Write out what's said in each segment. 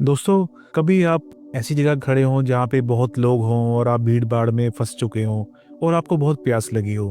दोस्तों, कभी आप ऐसी जगह खड़े हों जहाँ पे बहुत लोग हों और आप भीड़ भाड़ में फंस चुके हों और आपको बहुत प्यास लगी हो।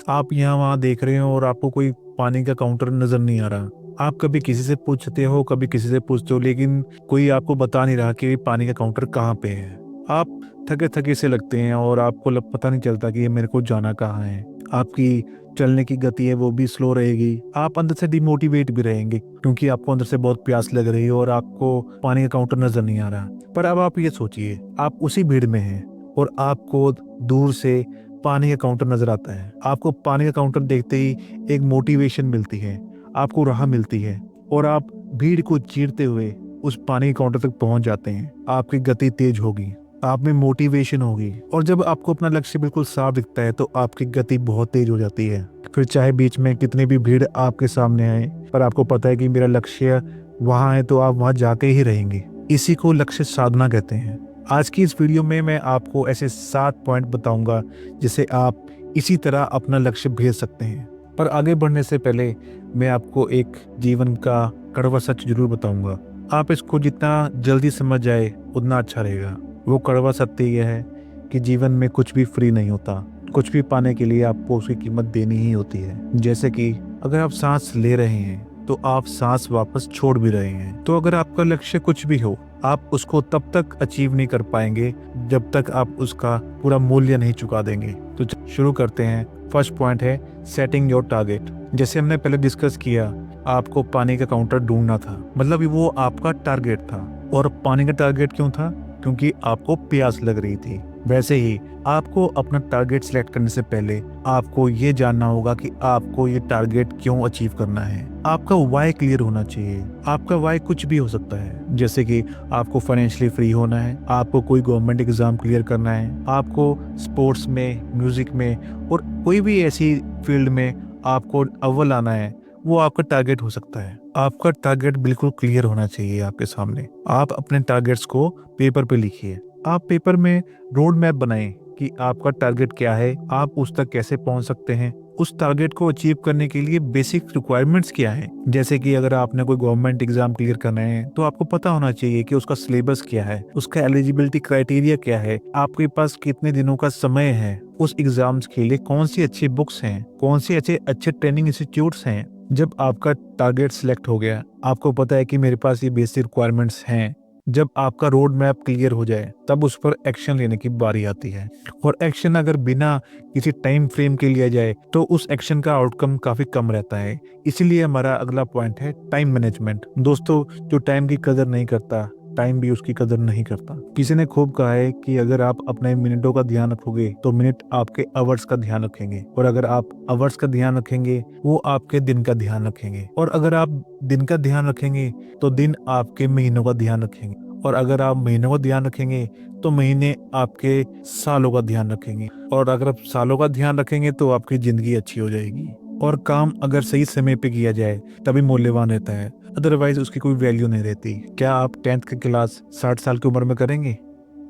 आप यहाँ वहाँ देख रहे हो और आपको कोई पानी का काउंटर नजर नहीं आ रहा। आप कभी किसी से पूछते हो, कभी किसी से पूछते हो, लेकिन कोई आपको बता नहीं रहा कि पानी का काउंटर कहाँ पे है। आप थके थके से लगते हैं और आपको पता नहीं चलता कि ये मेरे को जाना कहाँ है। आपकी चलने की गति है वो भी स्लो रहेगी। आप अंदर से डिमोटिवेट भी रहेंगे क्योंकि आपको अंदर से बहुत प्यास लग रही है और आपको पानी का काउंटर नजर नहीं आ रहा। पर अब आप ये सोचिए, आप उसी भीड़ में हैं और आपको दूर से पानी का काउंटर नजर आता है। आपको पानी का काउंटर देखते ही एक मोटिवेशन मिलती है, आपको राह मिलती है और आप भीड़ को चीरते हुए उस पानी के काउंटर तक पहुंच जाते हैं। आपकी गति तेज होगी, आप में मोटिवेशन होगी और जब आपको अपना लक्ष्य बिल्कुल साफ दिखता है तो आपकी गति बहुत तेज हो जाती है। फिर चाहे बीच में कितनी भी भीड़ आपके सामने आए, पर आपको पता है कि मेरा लक्ष्य वहाँ है तो आप वहाँ जाके ही रहेंगे। इसी को लक्ष्य साधना कहते हैं। आज की इस वीडियो में मैं आपको ऐसे 7 पॉइंट बताऊंगा जिसे आप इसी तरह अपना लक्ष्य भेज सकते हैं। पर आगे बढ़ने से पहले मैं आपको एक जीवन का कड़वा सच जरूर बताऊंगा। आप इसको जितना जल्दी समझ जाए उतना अच्छा रहेगा। वो कड़वा सत्य यह है कि जीवन में कुछ भी फ्री नहीं होता। कुछ भी पाने के लिए आपको उसकी कीमत देनी ही होती है। जैसे कि अगर आप सांस ले रहे हैं तो आप सांस वापस छोड़ भी रहे हैं। तो अगर आपका लक्ष्य कुछ भी हो, आप उसको तब तक अचीव नहीं कर पाएंगे जब तक आप उसका पूरा मूल्य नहीं चुका देंगे। तो शुरू करते हैं। फर्स्ट पॉइंट है सेटिंग योर टारगेट। जैसे हमने पहले डिस्कस किया, आपको पानी का काउंटर ढूंढना था, मतलब वो आपका टारगेट था। और पानी का टारगेट क्यों था? क्योंकि आपको प्यास लग रही थी। वैसे ही आपको अपना टारगेट सिलेक्ट करने से पहले आपको ये जानना होगा कि आपको ये टारगेट क्यों अचीव करना है। आपका वाई क्लियर होना चाहिए। आपका वाई कुछ भी हो सकता है, जैसे कि आपको फाइनेंशियली फ्री होना है, आपको कोई गवर्नमेंट एग्जाम क्लियर करना है, आपको स्पोर्ट्स में, म्यूजिक में और कोई भी ऐसी फील्ड में आपको अव्वल आना है। वो आपका टारगेट हो सकता है। आपका टारगेट बिल्कुल क्लियर होना चाहिए आपके सामने। आप अपने टारगेट्स को पेपर पे लिखिए। आप पेपर में रोड मैप बनाएं कि आपका टारगेट क्या है, आप उस तक कैसे पहुंच सकते हैं। उस टारगेट को अचीव करने के लिए बेसिक रिक्वायरमेंट्स क्या है। जैसे कि अगर आपने कोई गवर्नमेंट एग्जाम क्लियर करना है तो आपको पता होना चाहिए कि उसका सिलेबस क्या है, उसका एलिजिबिलिटी क्राइटेरिया क्या है, आपके पास कितने दिनों का समय है, उस एग्जाम्स के लिए कौन सी अच्छी बुक्स हैं, कौन से अच्छे ट्रेनिंग इंस्टीट्यूट्स हैं। जब आपका टारगेट सिलेक्ट हो गया, आपको पता है कि मेरे पास ये बेसिक रिक्वायरमेंट्स हैं, जब आपका रोड मैप क्लियर हो जाए तब उस पर एक्शन लेने की बारी आती है। और एक्शन अगर बिना किसी टाइम फ्रेम के लिया जाए तो उस एक्शन का आउटकम काफी कम रहता है। इसीलिए हमारा अगला पॉइंट है टाइम मैनेजमेंट। दोस्तों, जो टाइम की कदर नहीं करता, टाइम भी उसकी कदर नहीं करता। किसी ने खूब कहा है कि अगर आप अपने मिनटों का ध्यान रखोगे तो मिनट आपके आवर्स का ध्यान रखेंगे, और अगर आप आवर्स का ध्यान रखेंगे वो आपके दिन का ध्यान रखेंगे, और अगर आप दिन का ध्यान रखेंगे तो दिन आपके महीनों का ध्यान रखेंगे, और अगर आप महीनों का ध्यान रखेंगे तो महीने आपके सालों का ध्यान रखेंगे, और अगर आप सालों का ध्यान रखेंगे तो आपकी जिंदगी अच्छी हो जाएगी। और काम अगर सही समय पे किया जाए तभी मूल्यवान रहता है, अदरवाइज उसकी कोई वैल्यू नहीं रहती। क्या आप 10th की क्लास 60 साल की उम्र में करेंगे?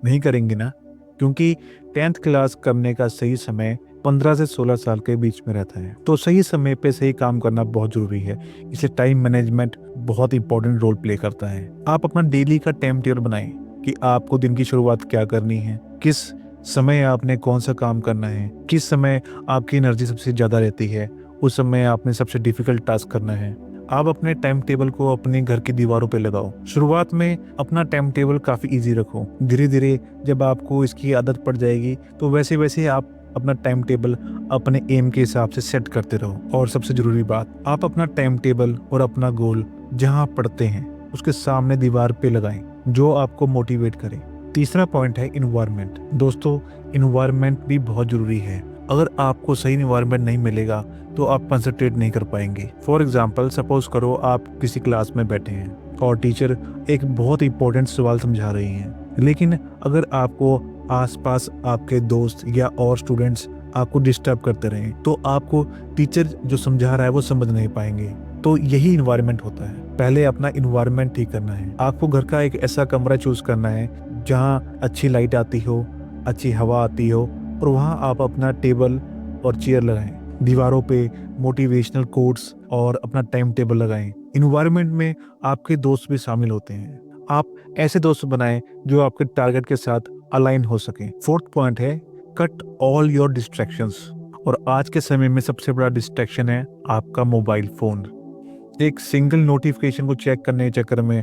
नहीं करेंगे ना, क्योंकि 10th क्लास करने का सही समय 15 से 16 साल के बीच में रहता है। तो सही समय पे सही काम करना बहुत जरूरी है। इसलिए टाइम मैनेजमेंट बहुत इंपॉर्टेंट रोल प्ले करता है। आप अपना डेली का टाइम टेबल बनाएं कि आपको दिन की शुरुआत क्या करनी है, किस समय आपने कौन सा काम करना है, किस समय आपकी एनर्जी सबसे ज्यादा रहती है, उस समय आपने सबसे डिफिकल्ट टास्क करना है। आप अपने टाइम टेबल को अपने घर की दीवारों पे लगाओ। शुरुआत में अपना टाइम टेबल काफी इजी रखो। धीरे धीरे जब आपको इसकी आदत पड़ जाएगी तो वैसे वैसे आप अपना टाइम टेबल अपने एम के हिसाब से सेट करते रहो। और सबसे जरूरी बात, आप अपना टाइम टेबल और अपना गोल जहां पढ़ते हैं उसके सामने दीवार पे लगाएं, जो आपको मोटिवेट करे। तीसरा पॉइंट है इन्वायरमेंट। दोस्तों, इन्वायरमेंट भी बहुत जरूरी है। अगर आपको सही इन्वायरमेंट नहीं मिलेगा तो आप कंसंट्रेट नहीं कर पाएंगे। फॉर एग्जाम्पल, सपोज करो आप किसी क्लास में बैठे हैं और टीचर एक बहुत इंपॉर्टेंट सवाल समझा रही हैं, लेकिन अगर आपको आसपास आपके दोस्त या और स्टूडेंट्स आपको डिस्टर्ब करते रहें तो आपको टीचर जो समझा रहा है वो समझ नहीं पाएंगे। तो यही इन्वायरमेंट होता है। पहले अपना इन्वायरमेंट ठीक करना है। आपको घर का एक ऐसा कमरा चूज करना है जहाँ अच्छी लाइट आती हो, अच्छी हवा आती हो, और वहाँ आप अपना टेबल और चेयर लगाएं। दीवारों पे मोटिवेशनल कोट्स और अपना टाइम टेबल लगाएं। इन्वायरमेंट में आपके दोस्त भी शामिल होते हैं। आप ऐसे दोस्त बनाएं जो आपके टारगेट के साथ अलाइन हो सके। फोर्थ पॉइंट है कट ऑल योर डिस्ट्रैक्शंस। और आज के समय में सबसे बड़ा डिस्ट्रैक्शन है आपका मोबाइल फोन। एक सिंगल नोटिफिकेशन को चेक करने के चक्कर में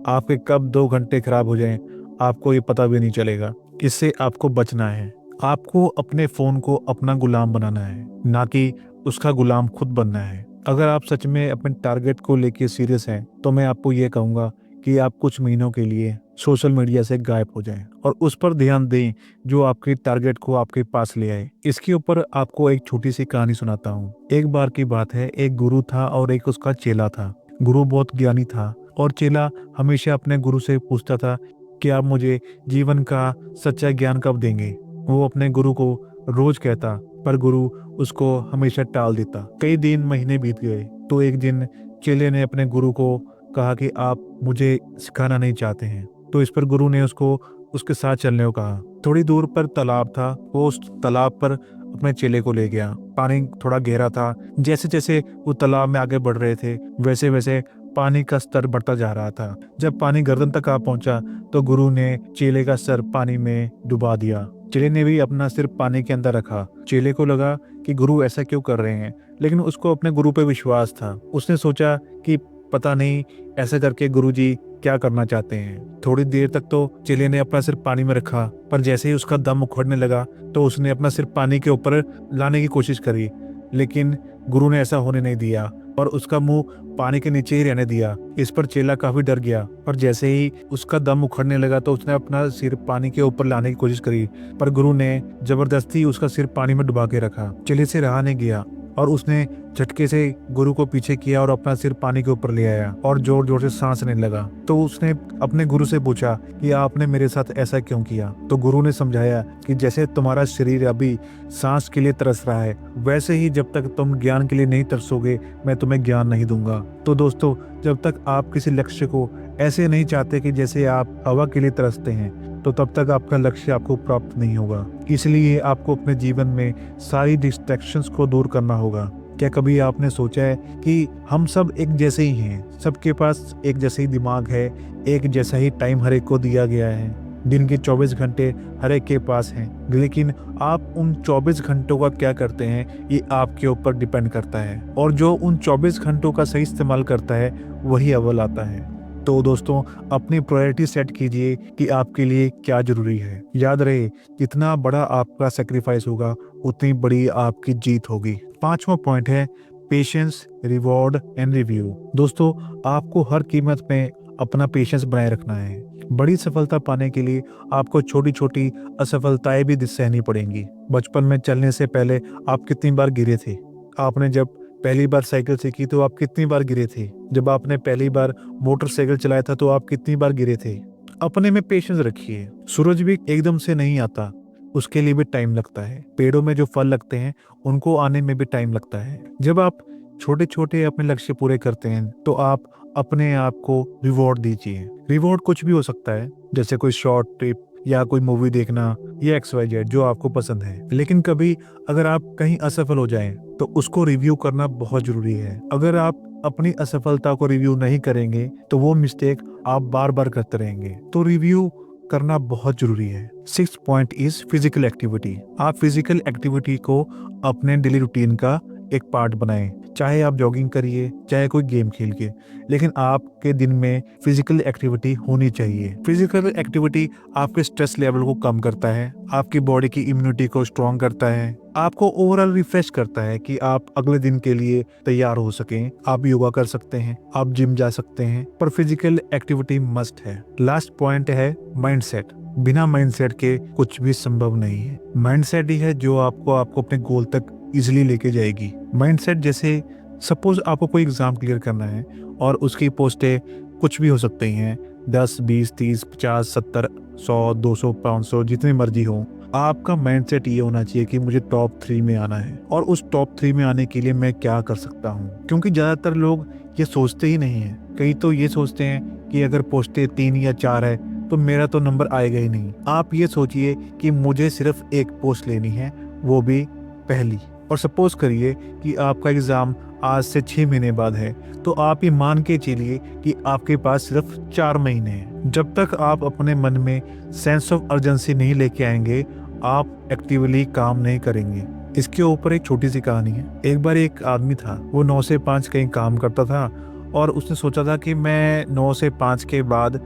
आपके कब 2 घंटे खराब हो जाएं आपको ये पता भी नहीं चलेगा। इससे आपको बचना है। आपको अपने फोन को अपना गुलाम बनाना है, ना कि उसका गुलाम खुद बनना है। अगर आप सच में अपने टारगेट को लेके सीरियस हैं तो मैं आपको ये कहूँगा कि आप कुछ महीनों के लिए सोशल मीडिया से गायब हो जाएं और उस पर ध्यान दें जो आपके टारगेट को आपके पास ले आए। इसके ऊपर आपको एक छोटी सी कहानी सुनाता हूँ। एक बार की बात है, एक गुरु था और एक उसका चेला था। गुरु बहुत ज्ञानी था और चेला हमेशा अपने गुरु से पूछता था कि आप मुझे जीवन का सच्चा ज्ञान कब देंगे। वो अपने गुरु को रोज कहता, पर गुरु उसको हमेशा टाल देता। कई दिन महीने बीत गए तो एक दिन चेले ने अपने गुरु को कहा कि आप मुझे सिखाना नहीं चाहते हैं। तो इस पर गुरु ने उसको उसके साथ चलने को कहा। थोड़ी दूर पर तालाब था। वो उस तालाब पर अपने चेले को ले गया। पानी थोड़ा गहरा था। जैसे जैसे वो तालाब में आगे बढ़ रहे थे वैसे वैसे पानी का स्तर बढ़ता जा रहा था। जब पानी गर्दन तक आ पहुंचा तो गुरु ने चेले का सर पानी में डुबा दिया। चेले ने भी अपना सिर पानी के अंदर रखा। चेले को लगा कि गुरु ऐसा क्यों कर रहे हैं, लेकिन उसको अपने गुरु पे विश्वास था। उसने सोचा कि पता नहीं ऐसा करके गुरुजी क्या करना चाहते हैं। थोड़ी देर तक तो चेले ने अपना सिर पानी में रखा, पर जैसे ही उसका दम उखड़ने लगा तो उसने अपना सिर पानी के ऊपर लाने की कोशिश करी, लेकिन गुरु ने ऐसा होने नहीं दिया और उसका मुंह पानी के नीचे ही रहने दिया। इस पर चेला काफी डर गया, पर जैसे ही उसका दम उखड़ने लगा तो उसने अपना सिर पानी के ऊपर लाने की कोशिश करी, पर गुरु ने जबरदस्ती उसका सिर पानी में डुबा के रखा। चेले से रहा नहीं गया और उसने झटके से गुरु को पीछे किया और अपना सिर पानी के ऊपर ले आया और जोर जोर से सांस लेने लगा। तो उसने अपने गुरु से पूछा कि आपने मेरे साथ ऐसा क्यों किया। तो गुरु ने समझाया कि जैसे तुम्हारा शरीर अभी सांस के लिए तरस रहा है, वैसे ही जब तक तुम ज्ञान के लिए नहीं तरसोगे मैं तुम्हें ज्ञान नहीं दूंगा। तो दोस्तों, जब तक आप किसी लक्ष्य को ऐसे नहीं चाहते कि जैसे आप हवा के लिए तरसते हैं, तो तब तक आपका लक्ष्य आपको प्राप्त नहीं होगा। इसलिए आपको अपने जीवन में सारी डिस्ट्रैक्शंस को दूर करना होगा। क्या कभी आपने सोचा है कि हम सब एक जैसे ही हैं? सबके पास एक जैसे ही दिमाग है, एक जैसा ही टाइम हर एक को दिया गया है। दिन के 24 घंटे हर एक के पास हैं, लेकिन आप उन 24 घंटों का क्या करते हैं ये आपके ऊपर डिपेंड करता है। और जो उन 24 घंटों का सही इस्तेमाल करता है वही अव्वल आता है। तो दोस्तों, अपनी प्रायोरिटी सेट कीजिए कि आपके लिए क्या जरूरी है। याद रहे, जितना बड़ा आपका सेक्रीफाइस होगा उतनी बड़ी आपकी जीत होगी। 5वां पॉइंट है पेशेंस, रिवॉर्ड एंड रिव्यू। दोस्तों, आपको हर कीमत में अपना पेशेंस बनाए रखना है। बड़ी सफलता पाने के लिए आपको छोटी छोटी असफलताएं भी सहनी पड़ेंगी। बचपन में चलने से पहले आप कितनी बार गिरे थे? आपने जब पहली बार साइकिल सीखी तो आप कितनी बार गिरे थे? जब आपने पहली बार मोटरसाइकिल चलाया था तो आप कितनी बार गिरे थे? अपने में पेशेंस रखिए। सूरज भी एकदम से नहीं आता, उसके लिए भी टाइम लगता है। पेड़ों में जो फल लगते हैं उनको आने में भी टाइम लगता है। जब आप छोटे छोटे अपने लक्ष्य पूरे करते हैं तो आप अपने आप को रिवॉर्ड दीजिए। रिवॉर्ड कुछ भी हो सकता है, जैसे कोई शॉर्ट ट्रिप या कोई मूवी देखना या XYZ जो आपको पसंद है। लेकिन कभी अगर आप कहीं असफल हो जाएं तो उसको रिव्यू करना बहुत जरूरी है। अगर आप अपनी असफलता को रिव्यू नहीं करेंगे तो वो मिस्टेक आप बार बार करते रहेंगे। तो रिव्यू करना बहुत जरूरी है। 6th point is physical activity. आप फिजिकल एक्टिविटी को अपने डेली रूटीन का एक पार्ट बनाएं। चाहे आप जॉगिंग करिए, चाहे कोई गेम खेल के, लेकिन आपके दिन में फिजिकल एक्टिविटी होनी चाहिए। फिजिकल एक्टिविटी आपके स्ट्रेस लेवल को कम करता है, आपकी बॉडी की इम्यूनिटी को स्ट्रॉन्ग करता है, आपको ओवरऑल रिफ्रेश करता है कि आप अगले दिन के लिए तैयार हो सकें। आप योगा कर सकते हैं, आप जिम जा सकते हैं, पर फिजिकल एक्टिविटी मस्ट है। लास्ट पॉइंट है माइंडसेट। बिना माइंडसेट के कुछ भी संभव नहीं है। माइंडसेट ही है जो आपको अपने गोल तक इजिली लेके जाएगी। माइंडसेट जैसे सपोज आपको कोई एग्जाम क्लियर करना है और उसकी पोस्टें कुछ भी हो सकती हैं, 10, 20, 30, 50, 70, 100, 200, 500 जितनी मर्जी हो। आपका माइंडसेट ये होना चाहिए कि मुझे टॉप 3 में आना है और उस टॉप 3 में आने के लिए मैं क्या कर सकता हूँ। क्योंकि ज्यादातर लोग ये सोचते ही नहीं है। कई तो ये सोचते हैं कि अगर पोस्टें 3 या 4 है तो मेरा तो नंबर आएगा ही नहीं। आप ये सोचिए कि मुझे सिर्फ एक पोस्ट लेनी है, वो भी पहली। और सपोज करिए कि आपका एग्ज़ाम आज से 6 महीने बाद है, तो आप ये मान के चलिए कि आपके पास सिर्फ 4 महीने हैं। जब तक आप अपने मन में सेंस ऑफ अर्जेंसी नहीं लेके आएंगे, आप एक्टिवली काम नहीं करेंगे। इसके ऊपर एक छोटी सी कहानी है। एक बार एक आदमी था, वो 9 से 5 कहीं काम करता था और उसने सोचा था कि मैं 9 से 5 के बाद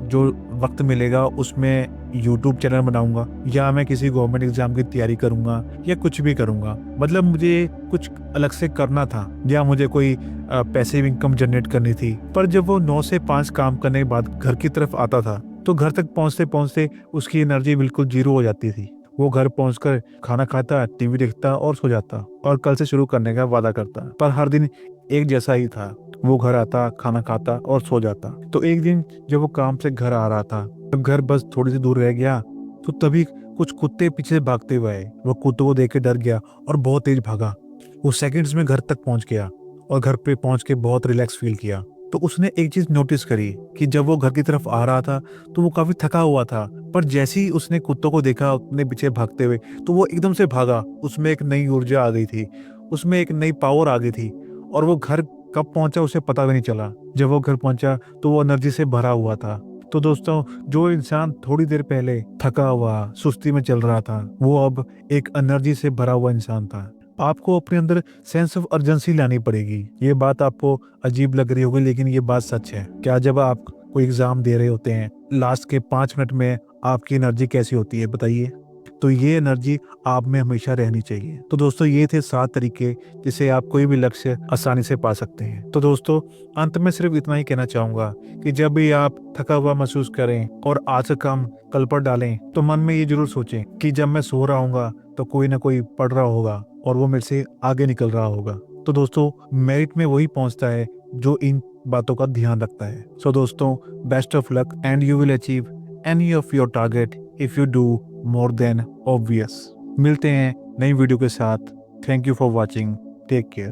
जो वक्त मिलेगा उसमें यूट्यूब चैनल बनाऊंगा, या मैं किसी गवर्नमेंट एग्जाम की तैयारी करूंगा, या कुछ भी करूंगा। मतलब मुझे कुछ अलग से करना था, या मुझे कोई पैसिव इनकम जनरेट करनी थी। पर जब वो 9 से 5 काम करने के बाद घर की तरफ आता था, तो घर तक पहुंचते पहुंचते उसकी एनर्जी बिल्कुल जीरो हो जाती थी। वो घर पहुंचकर खाना खाता, टीवी देखता और सो जाता, और कल से शुरू करने का वादा करता। पर हर दिन एक जैसा ही था। वो घर आता, खाना खाता और सो जाता। तो एक दिन जब वो काम से घर आ रहा था, जब घर बस थोड़ी सी दूर रह गया, तो तभी कुछ कुत्ते पीछे से भागते हुए आए। वो कुत्तों को देख के डर गया और बहुत तेज भागा। वो सेकंड्स में घर तक पहुंच गया और घर पे पहुंच के बहुत रिलैक्स फील किया। तो उसने एक चीज नोटिस करी कि जब वो घर की तरफ आ रहा था तो वो काफी थका हुआ था, पर जैसे ही उसने कुत्तों को देखा अपने पीछे भागते हुए, तो वो एकदम से भागा। उसमें एक नई ऊर्जा आ गई थी, उसमें एक नई पावर आ गई थी, और वो घर कब पहुंचा उसे पता भी नहीं चला। जब वो घर पहुंचा तो वो एनर्जी से भरा हुआ था। तो दोस्तों, जो इंसान थोड़ी देर पहले थका हुआ, सुस्ती में चल रहा था, वो अब एक एनर्जी से भरा हुआ इंसान था। आपको अपने अंदर सेंस ऑफ अर्जेंसी लानी पड़ेगी। ये बात आपको अजीब लग रही होगी, लेकिन ये बात सच है। क्या जब आप कोई एग्जाम दे रहे होते हैं, लास्ट के 5 मिनट में आपकी एनर्जी कैसी होती है बताइए? तो ये एनर्जी आप में हमेशा रहनी चाहिए। तो दोस्तों, ये थे 7 तरीके जिससे आप कोई भी लक्ष्य आसानी से पा सकते हैं। तो दोस्तों, अंत में सिर्फ इतना ही कहना चाहूंगा कि जब भी आप थका हुआ महसूस करें और आज का काम कल पर डालें, तो मन में ये जरूर सोचें कि जब मैं सो रहा हूँगा तो कोई ना कोई पढ़ रहा होगा और वो मेरे से आगे निकल रहा होगा। तो दोस्तों, मेरिट में वही पहुंचता है जो इन बातों का ध्यान रखता है। सो दोस्तों, best of luck and you will achieve any of your target if you do more than obvious. मिलते हैं नई वीडियो के साथ। Thank you for watching. Take care.